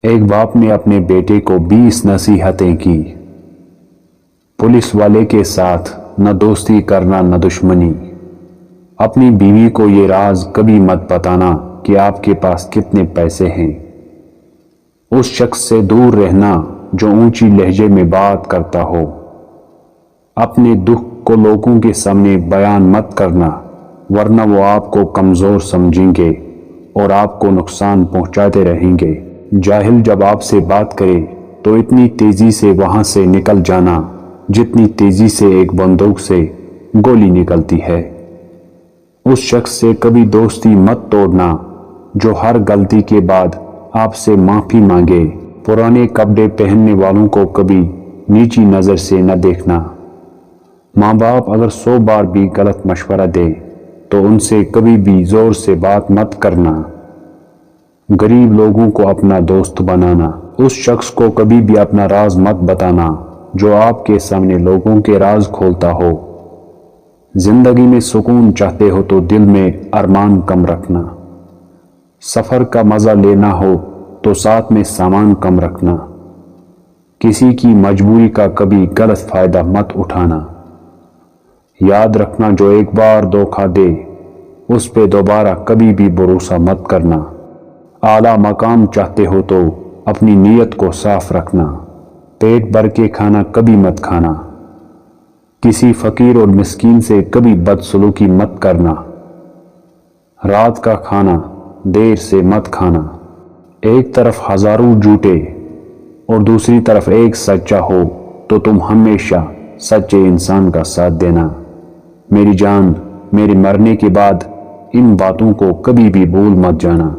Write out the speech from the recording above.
ایک باپ نے اپنے بیٹے کو 20 نصیحتیں کی۔ پولیس والے کے ساتھ نہ دوستی کرنا نہ دشمنی۔ اپنی بیوی کو یہ راز کبھی مت بتانا کہ آپ کے پاس کتنے پیسے ہیں۔ اس شخص سے دور رہنا جو اونچی لہجے میں بات کرتا ہو۔ اپنے دکھ کو لوگوں کے سامنے بیان مت کرنا، ورنہ وہ آپ کو کمزور سمجھیں گے اور آپ کو نقصان پہنچاتے رہیں گے۔ جاہل جب آپ سے بات کرے تو اتنی تیزی سے وہاں سے نکل جانا جتنی تیزی سے ایک بندوق سے گولی نکلتی ہے۔ اس شخص سے کبھی دوستی مت توڑنا جو ہر غلطی کے بعد آپ سے معافی مانگے۔ پرانے کپڑے پہننے والوں کو کبھی نیچی نظر سے نہ دیکھنا۔ ماں باپ اگر 100 بار بھی غلط مشورہ دے تو ان سے کبھی بھی زور سے بات مت کرنا۔ غریب لوگوں کو اپنا دوست بنانا۔ اس شخص کو کبھی بھی اپنا راز مت بتانا جو آپ کے سامنے لوگوں کے راز کھولتا ہو۔ زندگی میں سکون چاہتے ہو تو دل میں ارمان کم رکھنا۔ سفر کا مزہ لینا ہو تو ساتھ میں سامان کم رکھنا۔ کسی کی مجبوری کا کبھی غلط فائدہ مت اٹھانا۔ یاد رکھنا جو ایک بار دھوکہ دے اس پہ دوبارہ کبھی بھی بھروسہ مت کرنا۔ اعلیٰ مقام چاہتے ہو تو اپنی نیت کو صاف رکھنا۔ پیٹ بھر کے کھانا کبھی مت کھانا۔ کسی فقیر اور مسکین سے کبھی بدسلوکی مت کرنا۔ رات کا کھانا دیر سے مت کھانا۔ ایک طرف ہزاروں جھوٹے اور دوسری طرف ایک سچا ہو تو تم ہمیشہ سچے انسان کا ساتھ دینا۔ میری جان، میرے مرنے کے بعد ان باتوں کو کبھی بھی بھول مت جانا۔